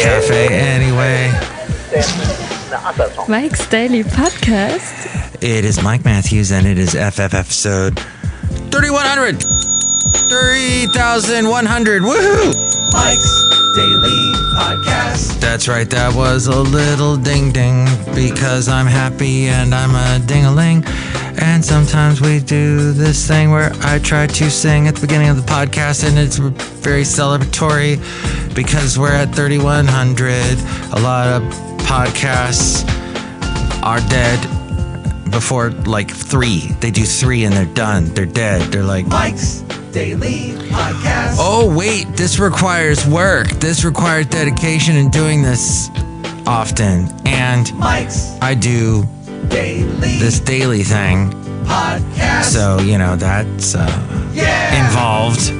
Café Anyway. Mike's Daily Podcast. It is Mike Matthews, and it is FF episode 3100. 3,100. Woohoo! Mike's Daily Podcast. That's right. That was a little ding ding because I'm happy and I'm a ding-a-ling. And sometimes we do this thing where I try to sing at the beginning of the podcast, and it's very celebratory because we're at 3,100. A lot of podcasts are dead before like 3. They do 3 and they're done. They're dead. They're like Mike's Daily Podcast. Oh, wait, this requires work. This requires dedication in doing this often. And Mike's I do Daily this daily thing. Podcast. So, you know, that's involved.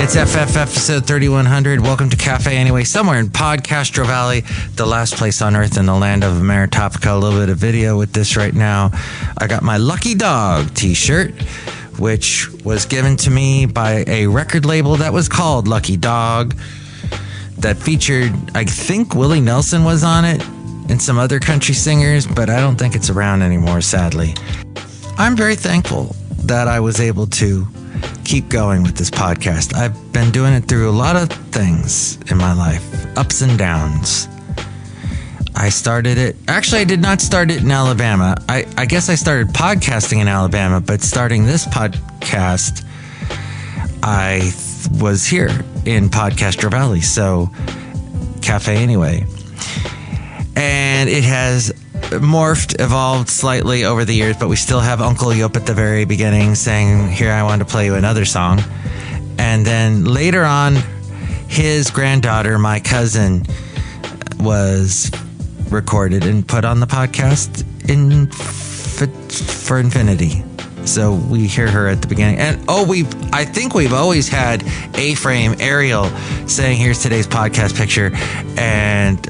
It's FF episode 3100. Welcome to Café Anyway, somewhere in podCastro Valley, the last place on earth in the land of Maritopica. A little bit of video with this right now. I got my Lucky Dog t-shirt, which was given to me by a record label that was called Lucky Dog, that featured, I think Willie Nelson was on it and some other country singers, but I don't think it's around anymore, sadly. I'm very thankful that I was able to keep going with this podcast. I've been doing it through a lot of things in my life, ups and downs. I started it. Actually, I did not start it in Alabama. I guess I started podcasting in Alabama, but starting this podcast, I was here in podCastro Valley. So, Café Anyway. And it has morphed, evolved slightly over the years, but we still have Uncle Yop at the very beginning saying, "Here, I want to play you another song." And then later on, his granddaughter, my cousin, was recorded and put on the podcast for infinity. So we hear her at the beginning. And I think we've always had A-Frame Ariel saying, "Here's today's podcast picture." And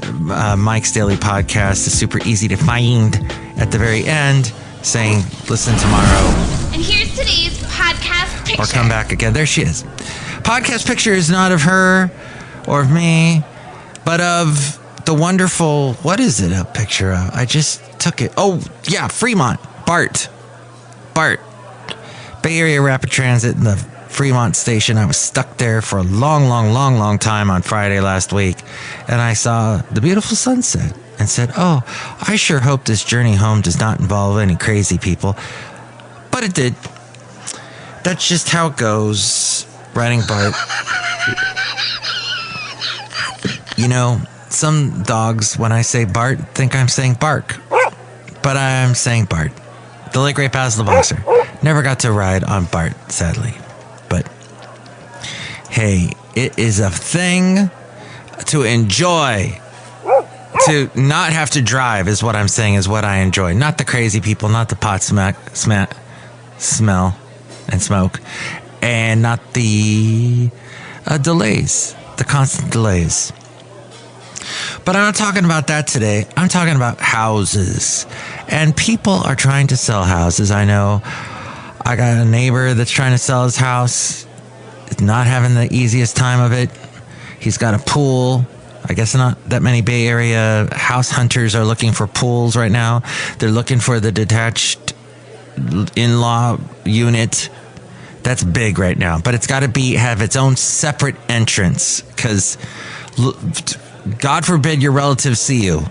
Mike's Daily Podcast is super easy to find at the very end, saying, "Listen tomorrow." And here's today's podcast picture. Or come back again. There she is. Podcast picture is not of her or of me, but of the wonderful, what is it a picture of? I just took it. Oh, yeah, Fremont. Bart. Bay Area Rapid Transit in the Fremont station. I was stuck there for a long time on Friday last week. And I saw the beautiful sunset and said, "Oh, I sure hope this journey home does not involve any crazy people." But it did. That's just how it goes. Riding Bart. You know, some dogs, when I say Bart, think I'm saying bark. But I'm saying Bart. The late great Basil the Boxer. Never got to ride on Bart, sadly. But, hey, it is a thing to enjoy. To not have to drive is what I'm saying, is what I enjoy. Not the crazy people, not the pot smell and smoke. And not the delays, the constant delays. But I'm not talking about that today. I'm talking about houses. And people are trying to sell houses. I know I got a neighbor that's trying to sell his house. It's not having the easiest time of it. He's got a pool. I guess not that many Bay Area house hunters are looking for pools right now. They're looking for the detached in-law unit. That's big right now. But it's got to have its own separate entrance, because God forbid your relatives see you.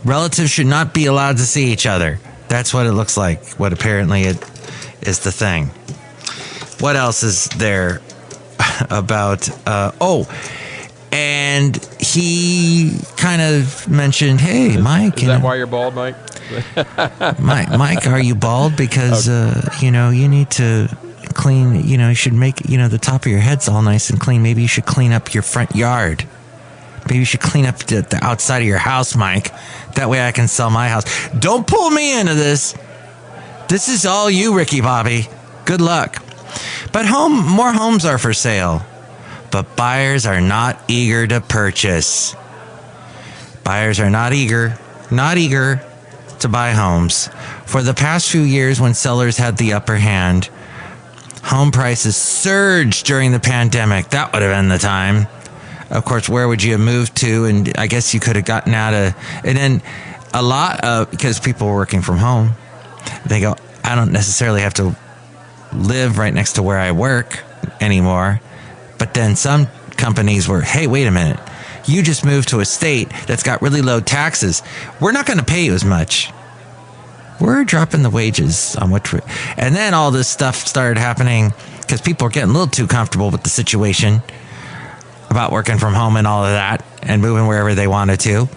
Relatives should not be allowed to see each other. That's what it looks like. What apparently it is the thing. What else is there about? And he kind of mentioned, "Hey, Mike." Is that why you're bald, Mike? Mike, are you bald? Because, you need to clean, you should make, the top of your head's all nice and clean. Maybe you should clean up your front yard. Maybe you should clean up the outside of your house, Mike. That way I can sell my house. Don't pull me into this. This is all you, Ricky Bobby. Good luck. But more homes are for sale. But buyers are not eager to purchase. Buyers are not eager to buy homes. For the past few years, when sellers had the upper hand, home prices surged during the pandemic. That would have been the time. Of course, where would you have moved to? And I guess you could have gotten out of, and then a lot of, because people were working from home, they go, I don't necessarily have to live right next to where I work anymore. But then some companies were, hey, wait a minute. You just moved to a state that's got really low taxes. We're not going to pay you as much. We're dropping the wages on which, and then all this stuff started happening because people were getting a little too comfortable with the situation about working from home and all of that and moving wherever they wanted to.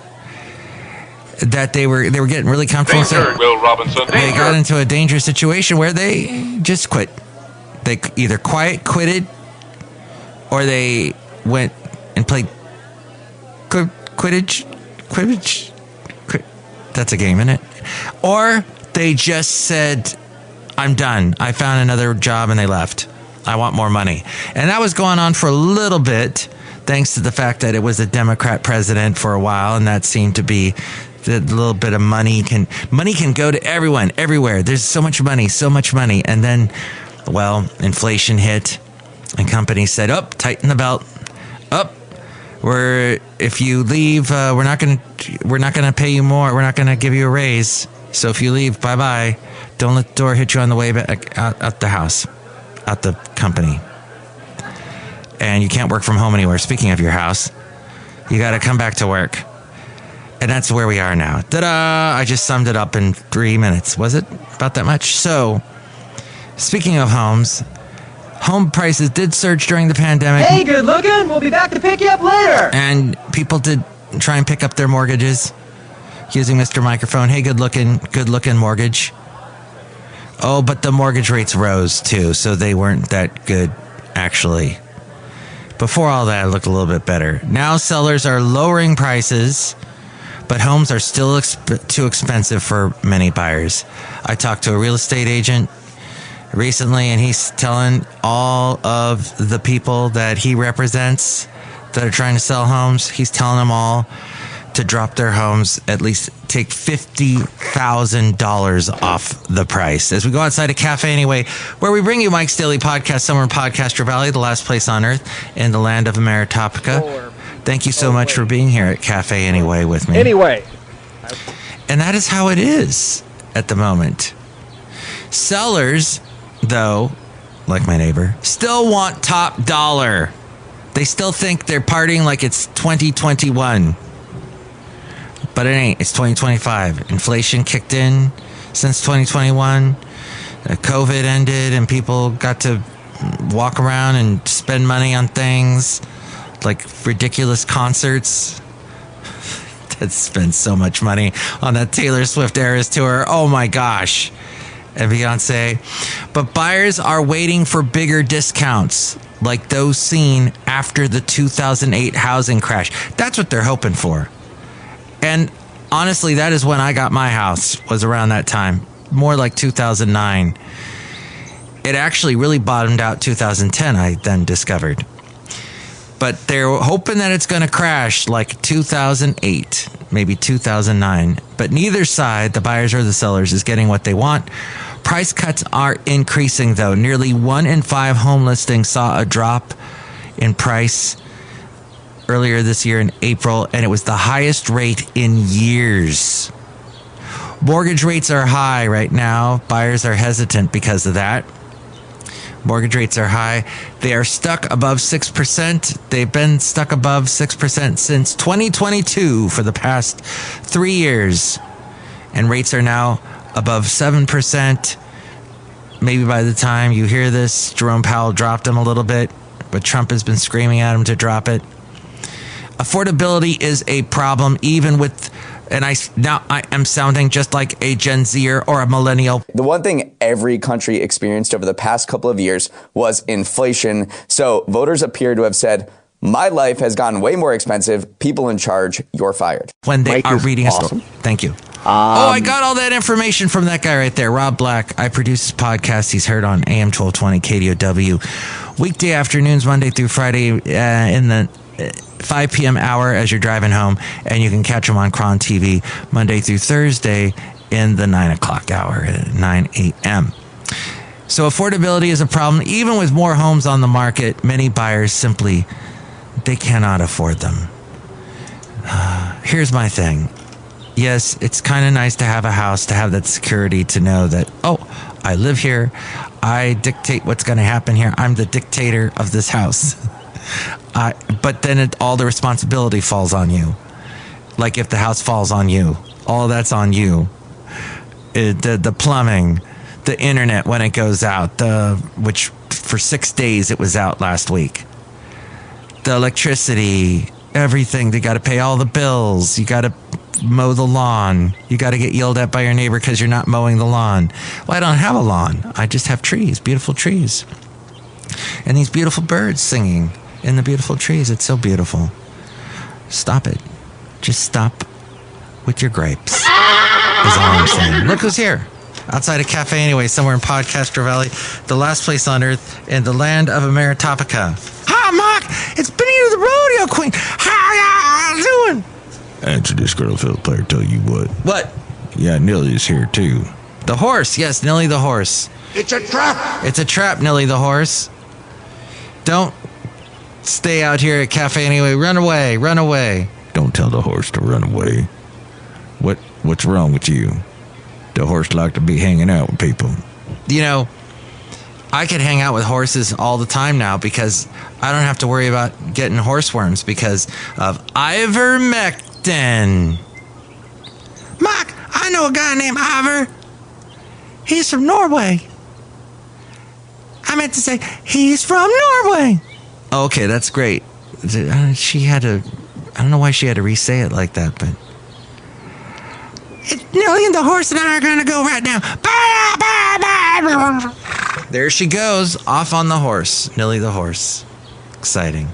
That they were getting really comfortable. Danger, Will Robinson. They got into a dangerous situation where they just quit. They either quitted, or they went and played Quidditch. That's a game, isn't it? Or they just said, I'm done. I found another job, and they left. I want more money. And that was going on for a little bit, thanks to the fact that it was a Democrat president for a while, and that seemed to be the little bit of money can go to everyone, everywhere. There's so much money. And then, well, inflation hit, and companies said, tighten the belt. If you leave, we're not going to pay you more. We're not going to give you a raise. So if you leave, bye-bye. Don't let the door hit you on the way back out the house, out the company. And you can't work from home anywhere. Speaking of your house, you got to come back to work. And that's where we are now. Ta-da! I just summed it up in 3 minutes. Was it about that much? So, speaking of homes, home prices did surge during the pandemic. Hey, good looking. We'll be back to pick you up later. And people did try and pick up their mortgages using Mr. Microphone. Hey, good looking mortgage. Oh, but the mortgage rates rose too, so they weren't that good, actually. Before all that, it looked a little bit better. Now sellers are lowering prices, but homes are still too expensive for many buyers. I talked to a real estate agent recently, and he's telling all of the people that he represents that are trying to sell homes, he's telling them all to drop their homes, at least take $50,000 off the price. As we go outside of Café Anyway, where we bring you Mike's Daily Podcast, somewhere in podCastro Valley, the last place on earth in the land of Ameritopica. Thank you so much for being here at Café Anyway with me. Anyway. And that is how it is at the moment. Sellers, though, like my neighbor, still want top dollar. They still think they're partying like it's 2021. But it ain't. It's 2025. Inflation kicked in since 2021. COVID ended and people got to walk around and spend money on things like ridiculous concerts. That spent so much money on that Taylor Swift Eras tour. Oh my gosh. And Beyonce. But buyers are waiting for bigger discounts like those seen after the 2008 housing crash. That's what they're hoping for. And honestly, that is when I got my house, was around that time. More like 2009. It actually really bottomed out 2010, I then discovered. But they're hoping that it's going to crash like 2008, maybe 2009. But neither side, the buyers or the sellers, is getting what they want. Price cuts are increasing, though. Nearly 1 in 5 home listings saw a drop in price earlier this year in April, and it was the highest rate in years. Mortgage rates are high right now. Buyers are hesitant because of that. Mortgage rates are high. They are stuck above 6%. They've been stuck above 6% since 2022 for the past 3 years. And rates are now above 7%. Maybe by the time you hear this, Jerome Powell dropped them a little bit, but Trump has been screaming at him to drop it. Affordability is a problem, even with, and I am sounding just like a Gen Zer or a millennial. The one thing every country experienced over the past couple of years was inflation. So voters appear to have said, my life has gotten way more expensive. People in charge, you're fired. When they Mike are is reading awesome. a story. Thank you. I got all that information from that guy right there, Rob Black. I produce his podcast. He's heard on AM 1220 KDOW. Weekday afternoons, Monday through Friday in the 5 p.m. hour as you're driving home, and you can catch them on Cron TV Monday through Thursday in the 9 o'clock hour at 9 a.m. So affordability is a problem. Even with more homes on the market, many buyers simply They cannot afford them. Here's my thing. Yes, it's kind of nice to have a house, to have that security, to know that, oh, I live here. I dictate what's going to happen here. I'm the dictator of this house. But then all the responsibility falls on you. Like if the house falls on you, all that's on you. The plumbing, the internet when it goes out, which for 6 days it was out last week. The electricity, everything. They got to pay all the bills. You got to mow the lawn. You got to get yelled at by your neighbor because you're not mowing the lawn. Well, I don't have a lawn. I just have trees, beautiful trees. And these beautiful birds singing in the beautiful trees. It's so beautiful. Stop it. Just stop with your grapes, is all I'm saying. Look who's here. Outside of Café Anyway, somewhere in PodCastro Valley, the last place on earth in the land of Ameritopica. Hi, Mark. It's Benita the Rodeo Queen. How y'all doing? Answer Disgruntled Fiddle Player, tell you what. What? Yeah, Nilly's here too. The horse. Yes, Nilly the horse. It's a trap! It's a trap, Nilly the horse. Don't stay out here at Café Anyway. Run away. Run away. Don't tell the horse to run away. What's wrong with you? The horse like to be hanging out with people. You know, I could hang out with horses all the time now because I don't have to worry about getting horseworms because of ivermectin. Mark, I know a guy named Ivor. He's from Norway. I meant to say, he's from Norway. Okay, that's great. She had to, I don't know why she had to re-say it like that, but. It's Nilly and the horse and I are going to go right now. There she goes, off on the horse. Nilly the horse. Exciting.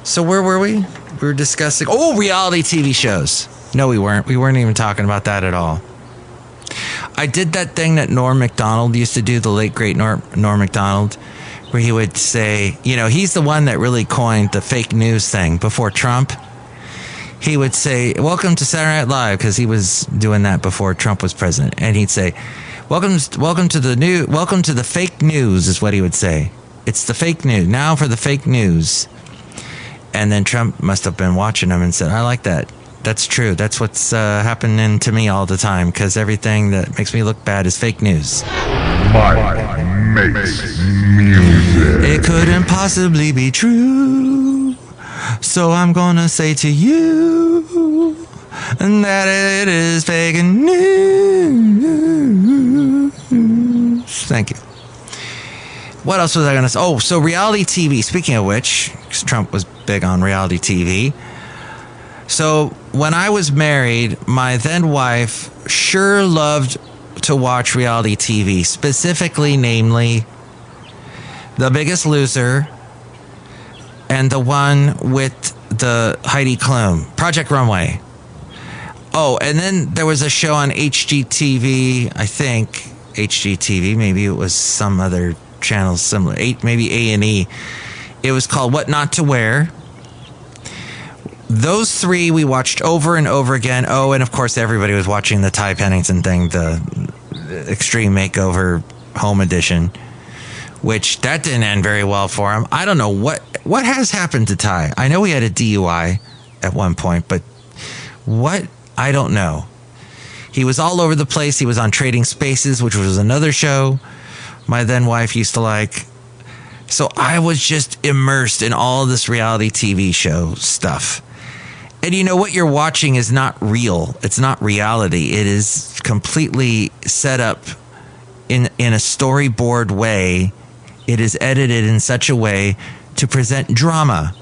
So where were we? We were discussing, reality TV shows. No, we weren't. We weren't even talking about that at all. I did that thing that Norm Macdonald used to do, the late, great Norm Macdonald, where he would say, he's the one that really coined the fake news thing before Trump. He would say, welcome to Saturday Night Live, because he was doing that before Trump was president. And he'd say, welcome to the fake news, is what he would say. It's the fake news. Now for the fake news. And then Trump must have been watching him and said, I like that. That's true. That's what's happening to me all the time, because everything that makes me look bad is fake news. Mike makes music. It couldn't possibly be true. So I'm gonna say to you that it is fake news. Thank you. What else was I gonna say? Oh, so reality TV. Speaking of which, because Trump was big on reality TV. So when I was married, my then wife sure loved to watch reality TV, specifically, namely, The Biggest Loser, and the one with the Heidi Klum, Project Runway. Oh, and then there was a show on HGTV, I think, HGTV, maybe it was some other channel similar, maybe A&E. It was called What Not to Wear. Those three we watched over and over again. Oh, and of course everybody was watching the Ty Pennington thing, the Extreme Makeover Home Edition, which that didn't end very well for him. I don't know what has happened to Ty. I know he had a DUI at one point, but what? I don't know. He was all over the place. He was on Trading Spaces, which was another show my then wife used to like. So I was just immersed in all this reality TV show stuff. And what you're watching is not real. It's not reality. It is completely set up in a storyboard way. It is edited in such a way to present drama,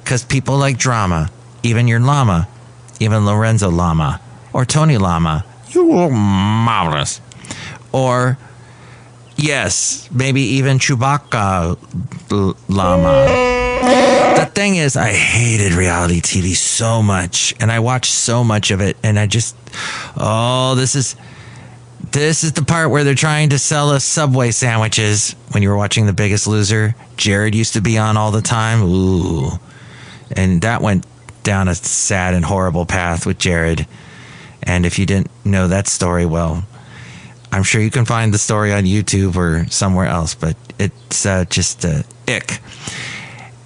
because people like drama. Even your llama, even Lorenzo Lama or Tony Lama, you are marvelous. Or yes, maybe even Chewbacca Lama. The thing is, I hated reality TV so much, and I watched so much of it, and I just, this is the part where they're trying to sell us Subway sandwiches. When you were watching The Biggest Loser, Jared used to be on all the time. Ooh. And that went down a sad and horrible path with Jared. And if you didn't know that story, well, I'm sure you can find the story on YouTube or somewhere else, but it's just ick.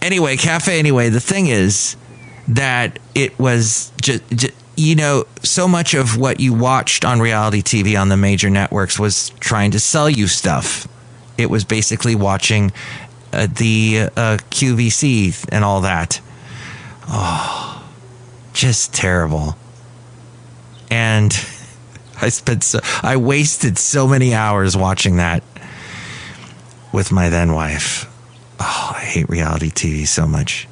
Anyway, Café Anyway, the thing is that it was just, so much of what you watched on reality TV on the major networks was trying to sell you stuff. It was basically watching the QVC and all that. Oh, just terrible. And I wasted so many hours watching that with my then wife. Oh, I hate reality TV so much.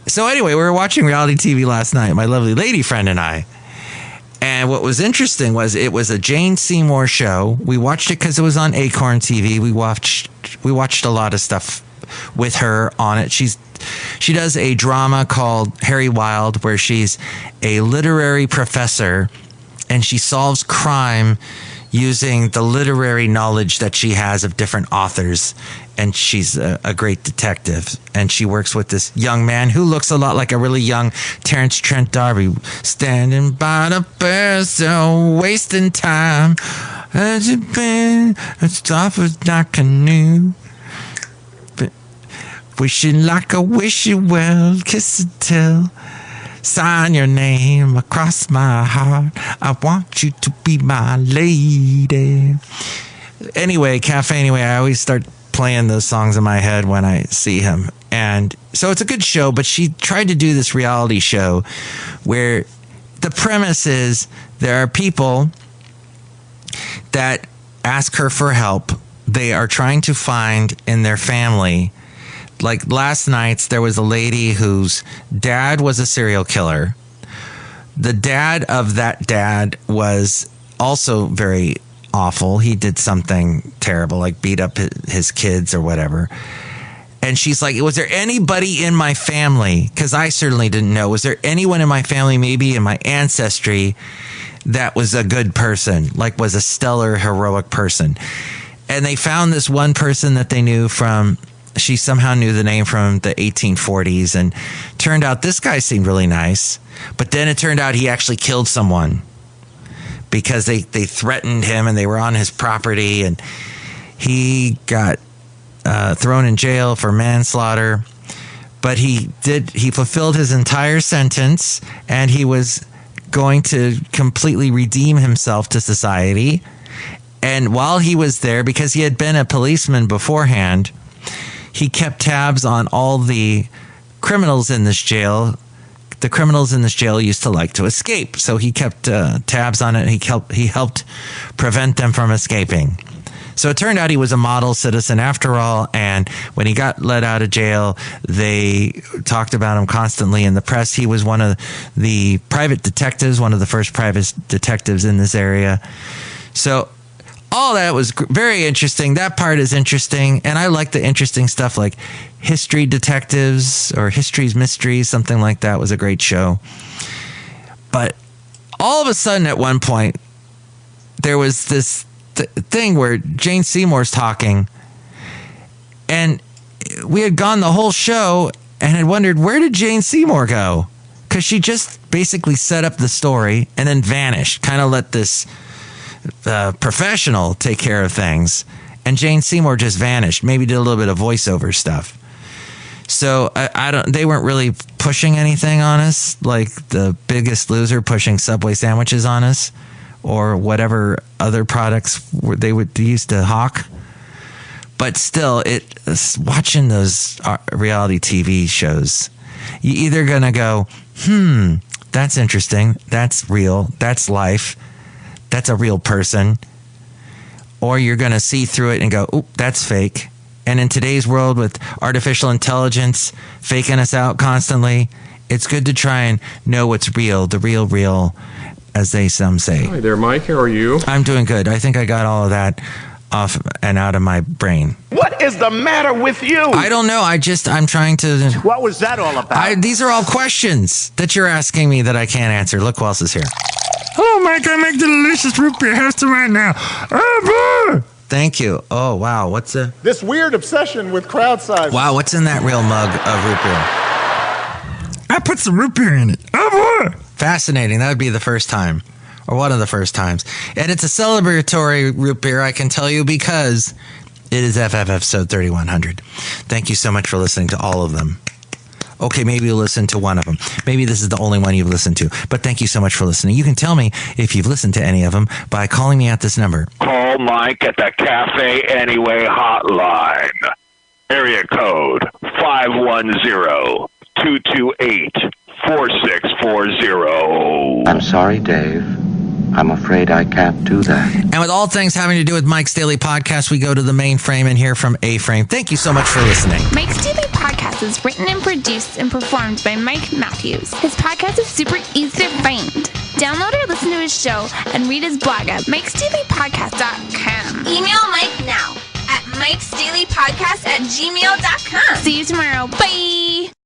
So anyway, we were watching reality TV last night, my lovely lady friend and I. And what was interesting was it was a Jane Seymour show. We watched it because it was on Acorn TV. We watched a lot of stuff with her on it. She does a drama called Harry Wild, where she's a literary professor and she solves crime using the literary knowledge that she has of different authors. And she's a great detective. And she works with this young man who looks a lot like a really young Terrence Trent D'Arby. Standing by the bear, wasting time. Has it been a stop of my canoe? Wishing like I wish you well, kiss and tell. Sign your name across my heart. I want you to be my lady. Anyway, Café Anyway, I always start playing those songs in my head when I see him. And so it's a good show, but she tried to do this reality show where the premise is there are people that ask her for help. They are trying to find in their family. Like last night, there was a lady whose dad was a serial killer. The dad of that dad was also very awful. He did something terrible, like beat up his kids or whatever. And she's like, was there anybody in my family? Because I certainly didn't know. Was there anyone in my family, maybe in my ancestry, that was a good person, like was a stellar, heroic person? And they found this one person that they knew from... She somehow knew the name from the 1840s, and turned out this guy seemed really nice. But then it turned out he actually killed someone because they threatened him and they were on his property, and he got thrown in jail for manslaughter. But he fulfilled his entire sentence, and he was going to completely redeem himself to society. And while he was there, because he had been a policeman beforehand, he kept tabs on all the criminals in this jail. The criminals in this jail used to like to escape, so he kept tabs on it. He helped prevent them from escaping. So it turned out he was a model citizen after all, and when he got let out of jail, they talked about him constantly in the press. He was one of the private detectives, one of the first private detectives in this area. So all that was very interesting. That part is interesting. And I like the interesting stuff like History Detectives or History's Mysteries, something like that was a great show. But all of a sudden at one point, there was this thing where Jane Seymour's talking. And we had gone the whole show and had wondered, where did Jane Seymour go? Because she just basically set up the story and then vanished, kind of let this... professional take care of things, and Jane Seymour just vanished. Maybe did a little bit of voiceover stuff. So they weren't really pushing anything on us, like The Biggest Loser pushing Subway sandwiches on us, or whatever other products they used to hawk. But still, watching those reality TV shows, you either gonna go, that's interesting, that's real, that's life. That's a real person. Or you're going to see through it and go, oop, that's fake. And in today's world with artificial intelligence faking us out constantly, it's good to try and know what's real, the real, as some say. Hi there, Mike. How are you? I'm doing good. I think I got all of that off and out of my brain. What is the matter with you? I don't know. I'm trying to... What was that all about? These are all questions that you're asking me that I can't answer. Look who else is here. Oh, Mike, I make delicious root beer. Have some right now. Thank you. Oh, wow. What's this weird obsession with crowd size? Wow, what's in that real mug of root beer? I put some root beer in it. Oh, boy. Fascinating. That would be the first time, or one of the first times. And it's a celebratory root beer, I can tell you, because it is FF episode 3100. Thank you so much for listening to all of them. Okay, maybe you'll listen to one of them. Maybe this is the only one you've listened to. But thank you so much for listening. You can tell me if you've listened to any of them by calling me at this number. Call Mike at the Café Anyway hotline. Area code 510-228-4640. I'm sorry, Dave. I'm afraid I can't do that. And with all things having to do with Mike's Daily Podcast, we go to the mainframe and hear from A-Frame. Thank you so much for listening. Mike's Daily Podcast is written and produced and performed by Mike Matthews. His podcast is super easy to find. Download or listen to his show and read his blog at mikesdailypodcast.com. Email Mike now at mikesdailypodcast@gmail.com. See you tomorrow. Bye.